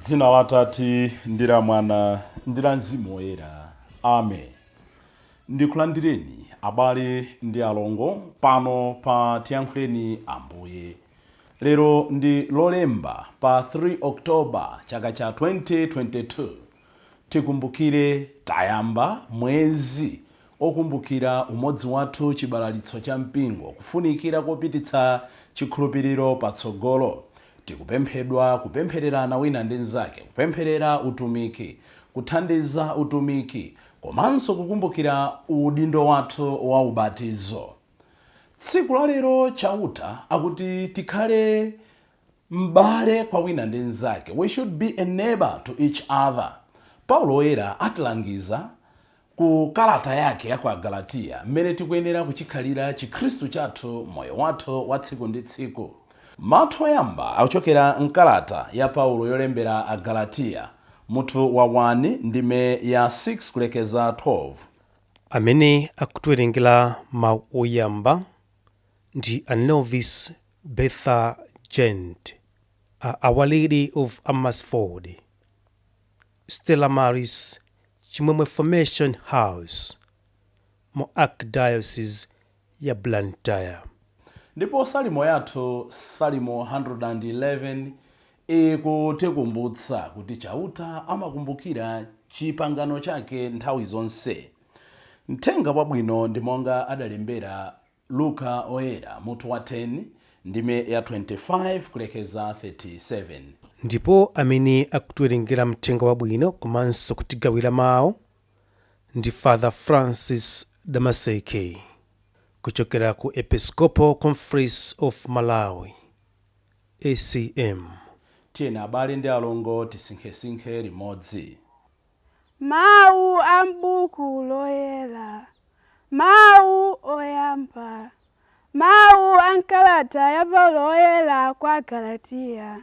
Dzina la Atate ndi la Mwana ndi la Mzimu Woyera. Amen. Ndikulandireni abale ndi alongo pano pa tiyankhuleni Ambuye. Lero ndi lolemba pa 3 Oktoba chaka cha 2022. Tikumbukire tayamba mwezi okumbukira umodzi wathu chibalalitso cha mpingo, kufunikira kopititsa chikhulupiriro patsogolo. Tikupemphedwa kupemphererana wina ndi nzake, kupempherera utumiki, kuthandiza utumiki, komanso kukumbukira udindo wathu wa ubatizo. Tsiku la lero chauta akuti tikhale m'bale kwa wina ndi nzake. We should be a neighbor to each other. Paulo Woyera atilangiza ku kalata yake ya kwa Galatiya mmene tikuyenera kuchikhalira chikhristu chathu moyo wathu wa tsiku ndi tsiku. Mathu oyamba akuchokera mkalata ya Paulo yolembera a Galatiya mutu wa 1 ndime ya 6 kulekeza 12. Amene akutiwerengera mawu oyamba ndi a novice Betha Gent, a Our Lady of Amersfoort, Stella Maris Chimwemwe Formation House, mu Archdiocese ya Blantyre. Ndipo salimo yathu, salimo 111, ikutikumbutsa kuti chauta amakumbukira chipangano chake nthawi zonse. Mthenga wabwino ndi monga adalembera Luka Oyera mutu wa 10 ndime ya 25 kulekeza 37. Ndipo amene akutiwerengera mthenga wabwino komanso kutigawira mawu ndi Father Francis Damaseke kuchokera ku Episcopal Conference of Malawi, ACM. Tiyeni abale ndi alongo tisinkhesinkhe limodzi. Mawu a m'buku loyera. Mawu oyamba. Mawu a nkalata ya Paulo Oyera kwa Galatiya.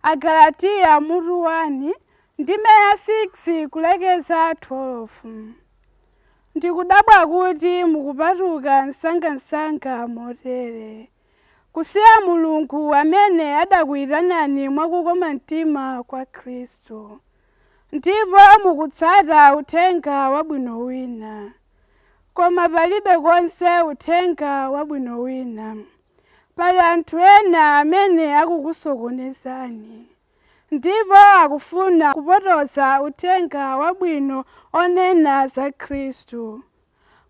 Agalatiya mutu 1 ndime ya 6 kulekeza 12. Ndikudabwa kuti mukupatuka msangamsanga motere, kusiya Mulungu amene adakuyitanani mwakukoma mtima kwa Khristu, ndipo mukutsata uthenga wabwino wina. Koma palibe konse uthenga wabwino wina. Pali anthu ena amene akukusokonezani, ndipo akufuna kupotoza uthenga wabwino onena za Khristu.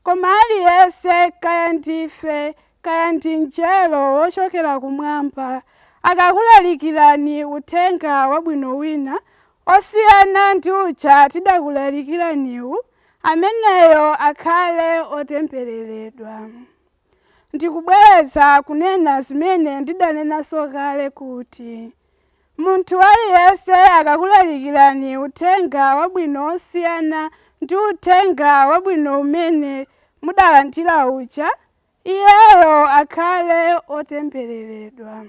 Koma aliyense, kaya ndife kaya ndi mngelo wochokera kumwamba, akakulalikirani uthenga wabwino wina osiyana ndi uja tidakulalikiraniwu, ameneyo akhale otembereredwa. Ndikubwereza kunena zimene ndidanenanso kale kuti munthu aliyense akakulalikirani uthenga wabwino osiyana ndi uthenga wabwino umene mudalandira uja, iyeyo akhale otembereredwa.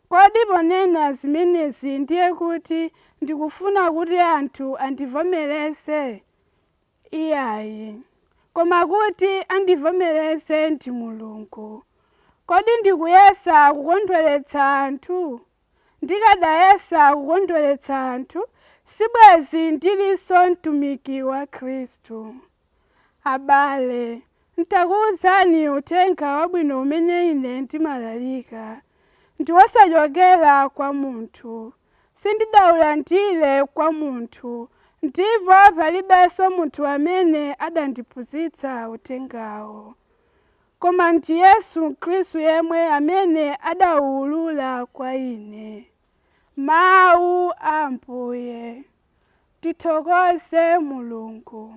Kodi ponena zimenezi ndiye kuti ndikufuna kuti anthu andivomereze? Iyayi, koma kuti andivomereze ndi Mulungu. Kodi ndikuyesa kukondweretsa anthu? Ndikadayesa kukondweretsa anthu, sibwezi ndilinso mtumiki wa Khristu. Abale, ntakuwuzani uthenga wabwino umene ine ndimalalika. Ndi wosachokera kwa munthu, sindidawulandire kwa munthu, ndipo palibenso munthu amene adandiphunzitsa uthengawo. Koma ndi Yesu Khristu yemwe amene adawulula kwa ine. Mawu a Ambuye. Tithokoze Mulungu.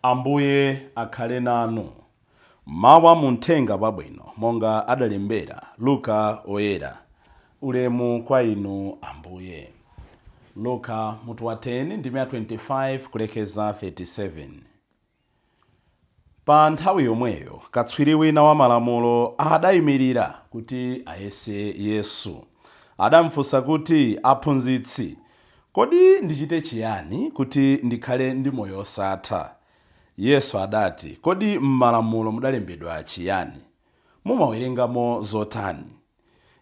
Ambuye akhale nanu. Mawu a muthenga wabwino monga adalembera Luka Oyera. Ulemu kwa inu Ambuye. Luka mutu wa 10 ndime ya 25 kulekeza 37. Pa nthawi yomweyo katswiri wina wa malamulo adayimirira kuti ayese Yesu. Adamfunsa kuti, aphunzitsi, kodi ndichite chiyani kuti ndikhale ndi moyo osatha? Yesu adati, kodi m'malamulo mudalembedwa chiyani? Mumawerengamo zotani?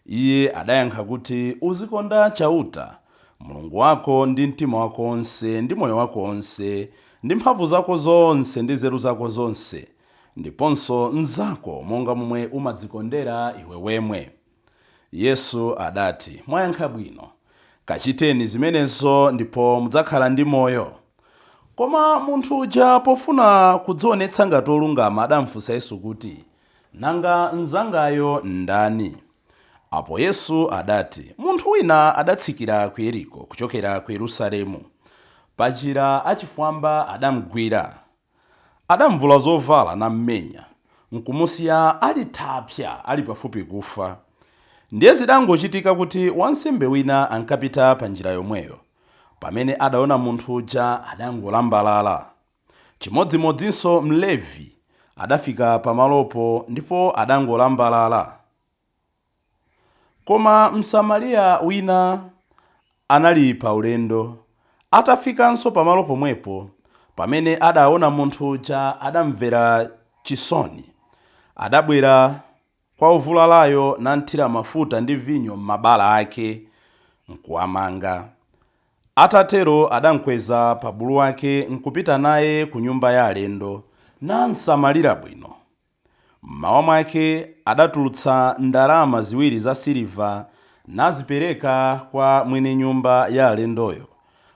Iye adayankha kuti, uzikonda chauta mulungu wako ndi mtima wako onse ndi moyo wako onse ndi mphamvu zako zonse ndi nzeru zako zonse, ndiponso mnzako monga momwe umadzikondera iwe wemwe. Yesu adati, mwayankha bwino, kachiteni zimenezo ndipo mudzakhala ndi moyo. Koma munthu uja pofuna kudzionetsa ngati olungama adamfunsa Yesu kuti, nanga mnzangayo ndani? Apo Yesu adati, munthu wina adatsikira ku Yeriko kuchokera ku Yerusalemu. Pachira achifwamba adamugwira, adamvula zovala nammenya, nkumusiya ali thapsa ali pafupi kufa. Ndiye zidangochitika kuti wansembe wina ankapita pa njira yomweyo. Pamene adaona munthu uja adangolambalala. Chimodzimodzinso Mlevi adafika pamalopo ndipo adangolambalala. Koma Msamariya wina anali pa ulendo, atafikanso pamalo pomwepo. Pamene adaona munthu uja adamvera chisoni, adabwera kwa ovulalayo nanthira mafuta ndi vinyo m'mabala ake nkuwamanga. Atatero adamkweza pa bulu wake nkupita naye ku nyumba ya alendo namsamalira bwino. Mmawa mwake adatulutsa ndalama ziwiri za siliva nazipereka kwa mwini nyumba ya alendoyo.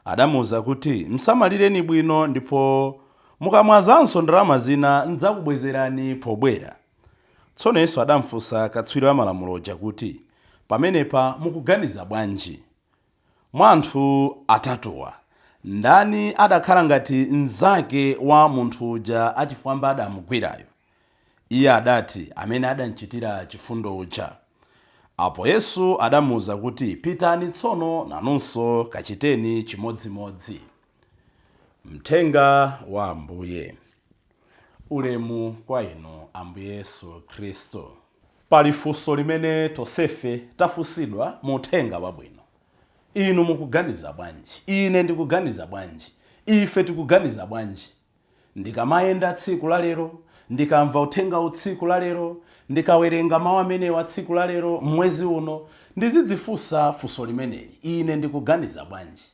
Adamuwuza kuti, msamalireni bwino ndipo mukamwazanso ndalama zina ndidzakubwezerani pobwera. Tsono Yesu adamfunsa katswiri wa malamulo uja kuti, pamenepa mukuganiza bwanji? Mwa anthu atatuwa, ndani adakhala ngati mnzake wa munthu uja achifwamba adamugwirayo? Iye adati, amene adanchitira chifundo uja. Apo Yesu adamuwuza kuti, pitani tsono nanunso kachiteni chimodzimodzi. Mthenga wa Ambuye. Ulemu kwa inu Ambuye Yesu Khristu. Pali funso limene tonsefe tafunsidwa mu uthenga wabwino. Inu mukuganiza bwanji? Ine ndikuganiza bwanji? Ife tikuganiza bwanji? Ndikamayenda tsiku la lero, ndikamva uthenga utsiku la lero, ndikawerenga mawu amene wa tsiku la lero mwezi uno, ndizidzifunsa funso limeneli. Ine ndikuganiza bwanji?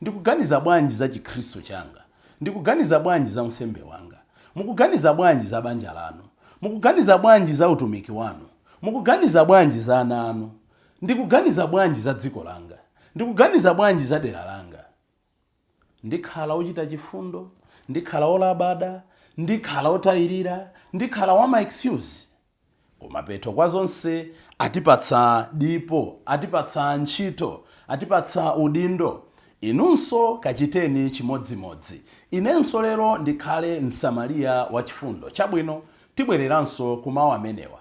Ndikuganiza bwanji za Chikhristu changa? Ndikuganiza bwanji za unsembe wanga? Mukuganiza bwanji za banja lanu? Mukuganiza bwanji za utumiki wanu? Mukuganiza bwanji za ana anu? Ndikuganiza bwanji za dziko langa? Ndikuganiza bwanji za dera langa? Ndikhala ochita chifundo? Ndikhala olabada? Ndikhala otayirira? Ndikhala wama excuse? Kumapeto kwa zonse atipatsa dipo, atipatsa ntchito, atipatsa udindo. Inunso kachiteni chimodzimodzi. Inenso lero ndikhale msamariya wa chifundo chabwino. Tibwereranso ku mawu amenewa.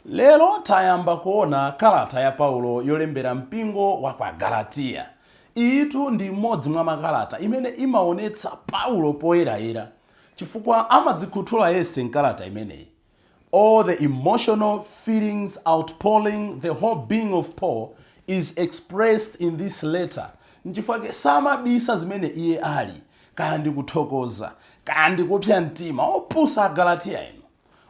Lero tayamba kuona kalata ya Paulo yolembera mpingo wa kwa Galatiya. Itu ndi imodzi mwa makalata imene imaonetsa Paulo poyerayera, chifukwa amadzikhuthula yese mkalata imeneyi. All the emotional feelings outpouring the whole being of Paul is expressed in this letter. Nchifukwa samabisa zimene iye ali, kaya ndikuthokoza, kaya ndikupsa mtima, opusa Galatiya ino.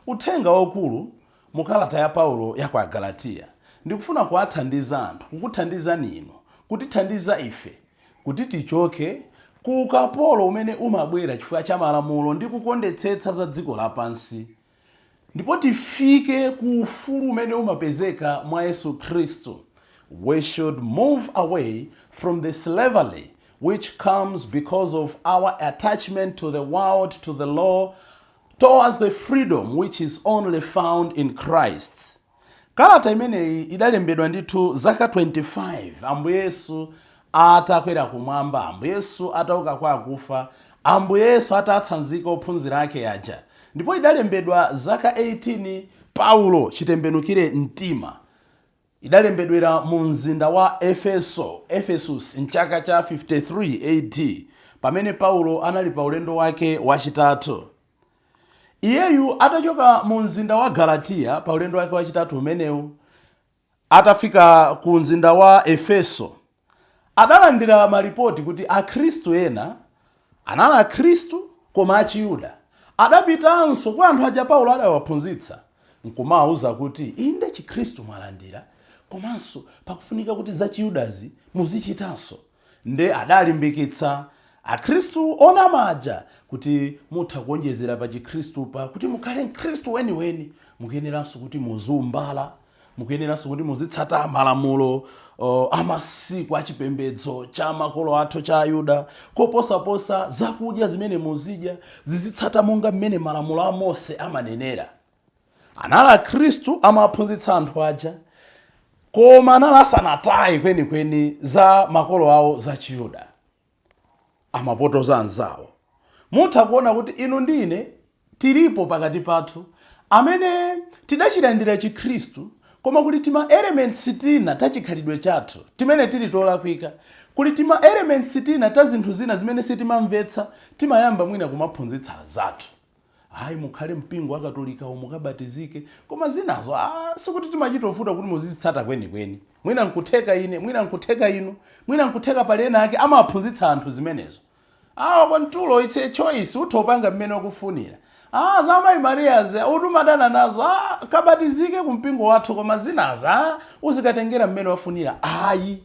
Uthenga waukulu mukalata ya Paulo ya kwa Galatiya ndikufuna kuwathandiza anthu, kukuthandizani inu, kutithandiza ife, kuti tichoke ku ukapolo umene umabwera chifukwa cha malamulo ndi kukondetsetsa za dziko lapansi, ndipo tifike ku ufulu umene umapezeka mwa Yesu Khristu. We should move away from the slavery which comes because of our attachment to the world, to the law, towards the freedom which is only found in Christ. Kalata imeneyi idalembedwa ndithu zaka 25 Ambuye Yesu atakwera kumwamba, Ambuye Yesu atauka kwa akufa, Ambuye Yesu atatsanzika ophunzira ake aja. Ndipo idalembedwa zaka 18 Paulo chitembenukire mtima. Idalembedwera mu mzinda wa Ephesus mchaka cha 53 AD, pamene Paulo anali pa ulendo wake wachitatu. Iyeyu atachoka mu mzinda wa Galatiya pa ulendo wake wachitatu umenewu, atafika ku mzinda wa Efeso, adalandira maripoti kuti akhristu ena anali akhristu koma achiyuda. Adapitanso kwa anthu aja Paulo adawaphunzitsa, nkumawuza kuti inde chikhristu mwalandira, komanso pakufunika kuti za chiyudazi muzichitanso. nde adalimbikitsa akhristu onamaja kuti mutha kuonjezera pa chikhristupa kuti mukhale mkhristu weniweni mukuyeneranso kuti muzumbala, mukuyeneranso kuti muzitsata malamulo amasiku achipembedzo cha makolo athu cha Ayuda, koposaposa zakudya zimene muzidya zizitsata monga mmene malamulo a Mose amanenera. Anali akhristu amaphunzitsa anthu aja, koma anali asanataye kwenikweni za makolo awo za Chiyuda, amapotoza anzawo. Mutha kuona kuti inu ndine tilipo pakati pathu amene tidachilandira chikhristu, koma kuti tima elements tina tachikhalidwe chathu timene tili tolakwika, kuti tima elements tina ta zinthu zina zimene sitimamvetsa timayamba mwina kumaphunzitsa zathu. Hayi mukhale mpingo wa Katolika mukabatizike, koma zinazo sikuti timachitovuta kuti muzitsata kwenikweni. Mwina nkutheka ine, mwina nkutheka inu, mwina nkutheka pali ena ake amaphunzitsa anthu zimenezo. Kontulo it's a choice, uthopanga mmene ukufunira. Za Mayi Maria's utumadana nazo, kabatizike kumpingo wathu, koma zinazo uzikatengera mmene wafunira. Ayi,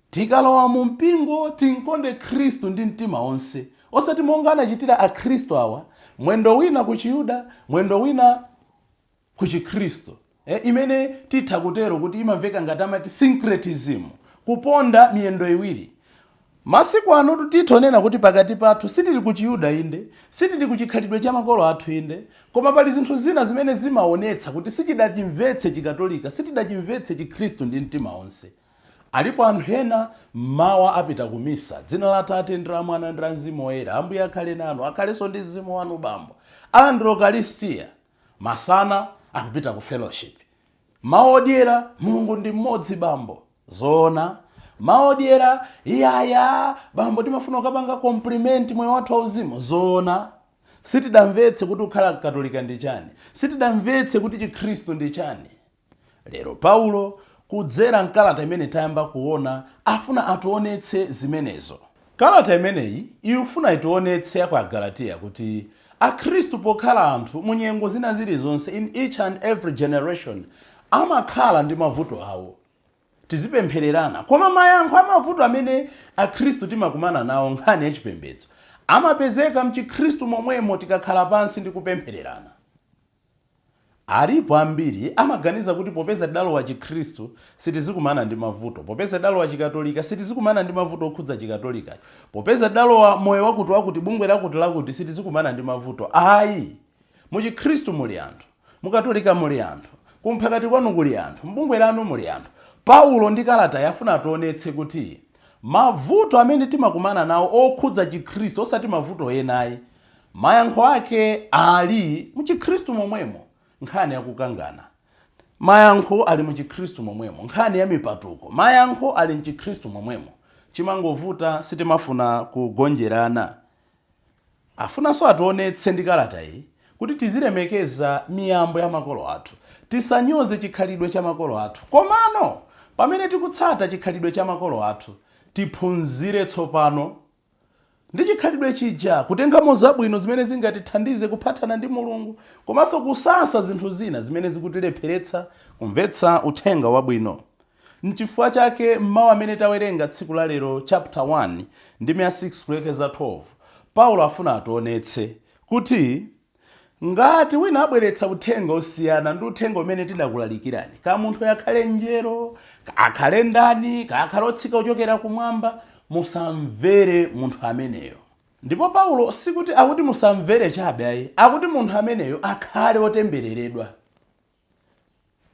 tikalowa mu mpingo tinkonde Khristu ndi mtima onse, osati monga anachitira akhristu awa, mwendo wina ku Chiyuda, mwendo wina ku Chikhristu. Imene titha kutero kuti imamveka ngati amati syncretism, kuponda miyendo iwiri. Masiku ano titonena kuti pakati pathu sitili ku Chiyuda inde, sitili ku chikhalidwe cha makolo athu inde, koma pali zinthu zina zimene zimaonetsa kuti sichidachimvetse chikatolika, sitidachimvetse chikhristu ndi mtima onse. Alipo anthu ena mawa apita ku misa, dzina la Atate ndi la Mwana ndi la Mzimu Woyera, Ambuye akhale nanu, akhalenso ndi mzimu wanu bambo. Alandira Ukaristiya, masana akupita ku fellowship. Maodyera Mulungu ndi mmodzi bambo, zoona. Maodyera yaya bambo timafuna ukapanga compliment moyo wathu wauzimu, zoona. Sitidamvetse kuti ukhala katolika ndi chani, sitidamvetse kuti chikhristu ndi chani. Lero Paulo kudzera mkalata imene tayamba kuona afuna atuonetse zimenezo. Kalata imeneyi ifuna ituonetse ya kwa Galatiya kuti akhristu pokhala anthu munyengo zina zilizonse, in each and every generation, amakhala ndi mavuto awo. Tizipemphererana, koma mayankho amavuto amene akhristu timakumana nawo nkhani yachipembedzo amapezeka mchikhristu momwemo tikakhala pansi ndi kupemphererana. Alipo ambiri amaganiza kuti popeza dalo wa chikhristu sitizikumana ndi mavuto, popeza dalo wa chikatolika sitizikumana ndi mavuto okhudza chikatolika, popeza dalo wa moyo wakuti bungwe lakuti sitizikumana ndi mavuto. Ayi, mu chikhristu muli anthu, mu katolika muli anthu, kumphakati kwanu kuli anthu, mbungwe lanu muli anthu. Paulo ndi kalata yafuna atuonetse kuti mavuto amene timakumana nawo okhudza chikhristu osati mavuto enayi, mayankho ake ali mu chikhristu momwemo. Nkhani yakukangana, mayankho ali mu chikhristu momwemo. Nkhani ya mipatuko, mayankho ali mu chikhristu momwemo. Chimangovuta sitimafuna kugonjerana. Afunanso atuonetse ndi kalata iyi kuti tizilemekeza miyambo ya makolo athu, tisanyoze chikhalidwe cha makolo athu. Komano pamene tikutsata chikhalidwe cha makolo athu, tiphunzire tsopano ndi chikhalidwe chija, kutengamo zabwino zimene zingatithandize kuphatana ndi Mulungu, komanso kusasa zinthu zina zimene zikutilepheretsa kumvetsa uthenga wabwino. N'chifukwa chake mmawa amene tawerenga tsiku la lero chapter 1 ndi 6 kulekeza 12, Paulo afuna atuonetse kuti ngati wina abweretsa uthenga osiyana ndi uthenga umene tidakulalikirani, ka munthu akhale njero, akhale ndani, akhale otsika kuchokera kumwamba, musamvere munthu ameneyo. Ndipo Paulo sikuti akuti musamvere chabe ayi, akuti munthu ameneyo akhale otembereredwa.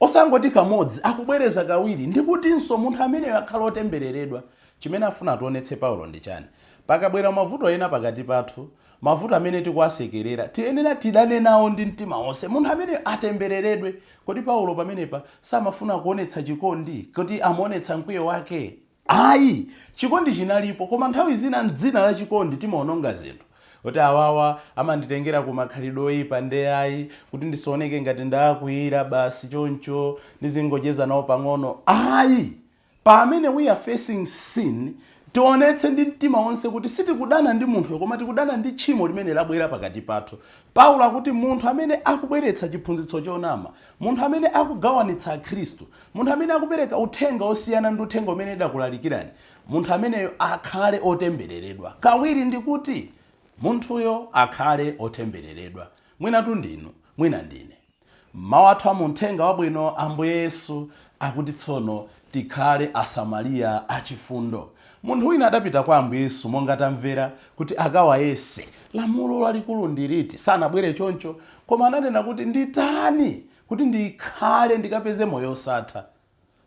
Osangoti kamodzi akubwereza kawiri ndikutinso munthu ameneyo akhale otembereredwa. Chimene afuna atuonetse Paulo ndi chani? Pakabwera mavuto ena pakati pathu, mavuto amene tikuwasekerera, tiyenera tidane nawo ndi mtima wonse, munthu amene atembereredwe. Kodi Paulo pamenepa samafuna kuonetsa chikondi kuti amuonetsa mkwiyo wake? Ayi, chikondi chinalipo, koma nthawi zina m'dzina la chikondi timaononga zinthu. Kuti awawa amanditengera ku makhalidwe oyipa nde ayi, kuti ndisaoneke ngati ndakwiyira basi choncho ndizingocheza nawo pang'ono. Ayi, pamene we are facing sin, tionetse ndi mtima wonse kuti sitikudana ndi munthu koma tikudana ndi tchimo limene labwera pakati pathu. Paulo akuti munthu amene akubweretsa chiphunzitso chonama, munthu amene akugawanitsa Khristu, munthu amene akupereka uthenga osiyana ndi uthenga umene ndakulalikirani, munthu ameneyo akhale otembereredwa. Kawiri ndikuti munthuyo akhale otembereredwa. Mwinatu ndinu, mwina ndine. Mawu athu a Uthenga Wabwino, Ambuye Yesu akuti tsono tikhale asamariya achifundo. Munthu wina adapita kwa Ambuye Yesu monga tamvera kuti akawayese lamulo lalikulu ndiliti. Sanabwere choncho koma ananena kuti nditani kuti ndikhale ndikapeze moyo osatha.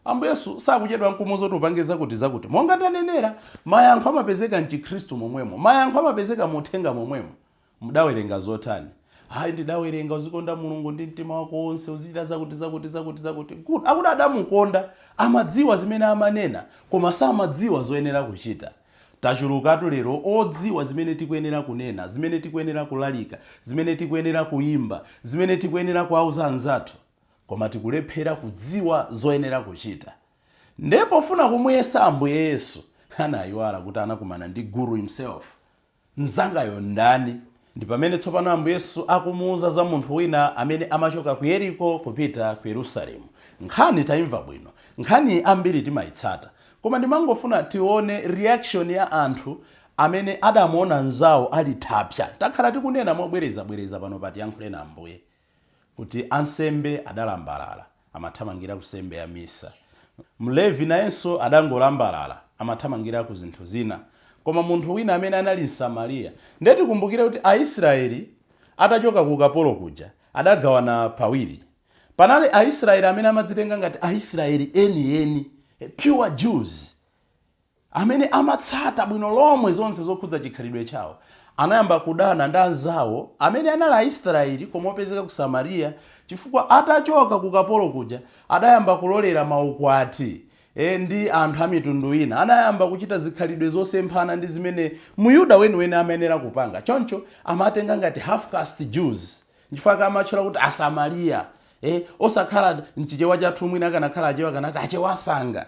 Ambuye Yesu sakuchedwa nkumuzo tupangiza kuti zakuti monga tanenera mayankho amapezeka mchikhristu momwemo, mayankho amapezeka muthenga momwemo. Mudawerenga zotani? Hayi ndidawerenga uzikonda Mulungu ndi mtima wako wonse, uzichita zakuti. Kuti akuti adamukonda amadziwa zimene amanena koma samadziwa zoyenera kuchita. Tachulukatu lero odziwa zimene tikuyenera kunena, zimene tikuyenera kulalika, zimene tikuyenera kuimba, zimene tikuyenera kuauza anzathu, koma tikulephera kudziwa zoyenera kuchita. Ndipo funa kumuyesa Ambuye Yesu anayiwala kuti anakumana ndi guru himself. Nzangayo ndani? Ndi pamene tsopano Ambuye Yesu akumuuza za munthu wina amene amachoka ku Yeriko kupita ku Yerusalemu. Nkhani taimva bwino, nkhani ambiri timayitsata, koma ndimangofuna tione reaction ya anthu amene adamuona nzawo ali thapsa. Takhala tikunena mobwereza pano pati yankhulena Ambuye kuti ansembe adalambalala amathamangira ku sembe ya misa, Mlevi nayenso adangolambalala amathamangira ku zinthu zina, koma munthu wina amene anali Msamariya. Ndeti kumbukire kuti Aisraeli atachoka ku ukapolo kuja adagawana pawiri. Panali Aisraeli amene amadzitenga ngati Aisraeli eni, pure Jews, amene amatsata bwino lomwe zonse zokhudza chikhalidwe chawo. Anayamba kudana ndi anzawo amene anali Aisraeli koma opezeka ku Samariya, chifukwa atachoka ku ukapolo kuja adayamba kulolera maukwati ndi anthu a mitundu ina. Anayamba kuchita zikhalidwe zosemphana ndi zimene Muyuda weniweni amenera kupanga. Choncho amatenga ngati half caste Jews, chifukwa amatchula kuti Asamariya. Osakhala mchichewa chathu mwina akanakhala achewa kanati achewasanga,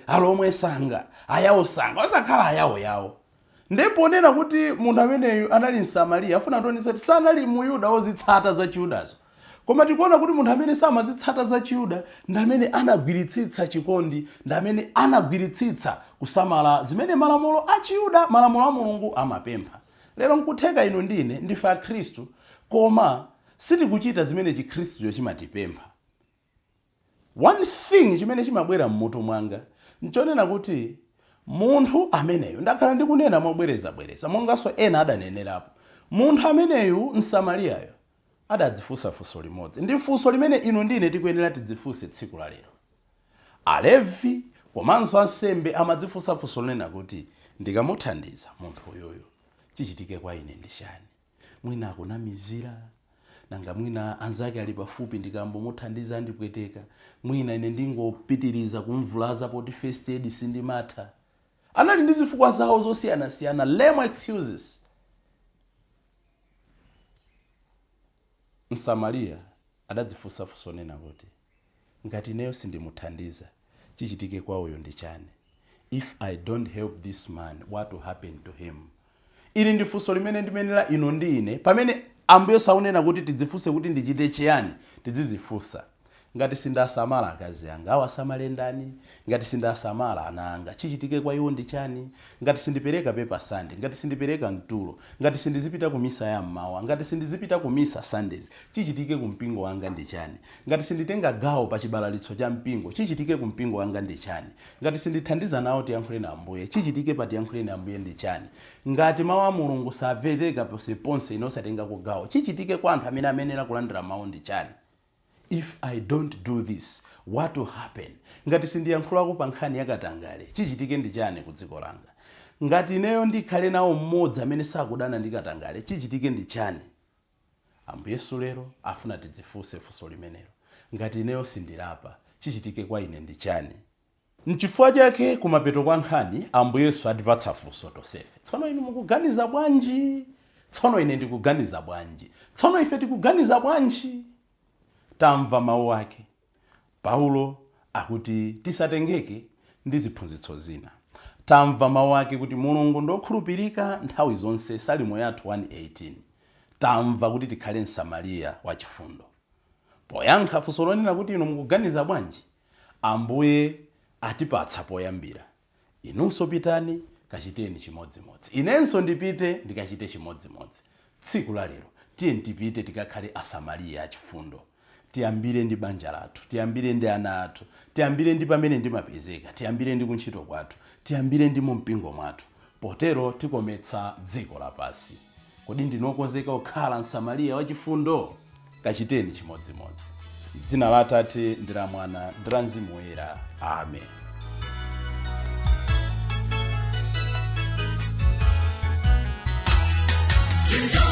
alomwe sanga, ayawo sanga, osakhala ayawo. Ndipo nena kuti munthu ameneyu anali Msamariya afuna tonisa kuti sanali Muyuda ozitsata za Chiyudazo. Koma tikuona kuti munthu amene samazitsata za Chiyuda ndi amene anagwiritsitsa chikondi, ndi amene anagwiritsitsa kusamala zimene malamulo a Chiyuda, malamulo a Mulungu amapempha. Lero nkutheka inu ndine ndife a Khristu koma sitikuchita zimene chikhristucho chimatipempha. One thing chimene chimabwera mmutu mwanga nchonena kuti munthu ameneyu, ndakhala ndikunena mobwereza monganso ena adanenerapo, munthu ameneyu Msamariyayo adadzifunsa funso limodzi, ndi funso limene inu ndine tikuyenera tidzifunse tsiku la lero. Alevi komanso ansembe amadzifunsa funso lonena kuti ndikamuthandiza munthu uyoyo chichitike kwa ine ndi chani? Mwina akunamizira, nanga mwina anzake ali pafupi ndikambomuthandiza andipweteka, mwina ine ndingopitiriza kumvulaza poti first aid sindimatha. Anali ndi zifukwa zawo zosiyanasiyana, lame excuses. Msamariya adadzifunsa funso nena kuti ngati ineyo sindimuthandiza chichitike kwa uyo ndi chani? If I don't help this man, what will happen to him? Ili ndi funso limene ndimenera ino ndi ine pamene Ambuye saunena kuti tidzifunse kuti ndichite chiyani, tidzidzifunsa. Ngati sindasamala akazi anga awasamale ndani? Ngati sindasamala ana anga chichitike kwa iwo ndi chani? Ngati sindipereka pepa Sunday, ngati sindipereka mtulo, ngati sindizipita ku misa ya mmawa, ngati sindizipita ku misa Sundays, chichitike ku mpingo wanga ndi chani? Ngati sinditenga gawo pa chibalalitso cha mpingo, chichitike ku mpingo wanga ndi chani? Ngati sindithandiza nawo tiyankhuleni Ambuye, chichitike pa tiyankhuleni Ambuye ndi chani? Ngati mawu a Mulungu samveka ponse inosatenga ku gawo, chichitike kwa anthu amene amenera kulandira mawu ndi chani? If I don't do this, what will happen? Ngati sindiyankhulako pa nkhani yakatangale, chichitike ndi chani ku dziko langa? Ngati ineyo ndikhale nawo mmodzi amene sakudana ndi katangale, chichitike ndi chani? Ambuye Yesu lero afuna tidzifunse funso limenelo. Ngati ineyo sindilapa, chichitike kwa ine ndi chani? N'chifukwa chake kumapeto kwa nkhani Ambuye Yesu atipatsa funso tosefe. Tsono inu mukuganiza bwanji? Tsono ine ndikuganiza bwanji? Tsono ife tikuganiza bwanji? Tamva mawu ake. Paulo akuti tisatengeke ndi ziphunzitso zina. tamva mawu ake kuti mulungu ndokhulupirika nthawi zonse, Salimo yathu 1:18. Tamva kuti tikhale msamariya wachifundo. Poyankha funso lonena kuti inu mukuganiza bwanji, Ambuye atipatsa poyambira: inunso pitani kachiteni chimodzimodzi, inenso ndipite ndikachite chimodzimodzi. Tsiku la lero tiye tipite tikakhale asamariya achifundo. Tiyambire ndi banja lathu, tiyambire ndi ana athu, tiyambire ndi pamene ndimapezeka, tiyambire ndi kuntchito kwathu, tiyambire ndi mu mpingo mwathu. Potero tikometsa dziko lapansi. Kodi ndinokonzeka kukhala msamariya wachifundo? Kachiteni chimodzimodzi. Dzina la Atate ndi la Mwana ndi la Mzimu Woyera. Amen. To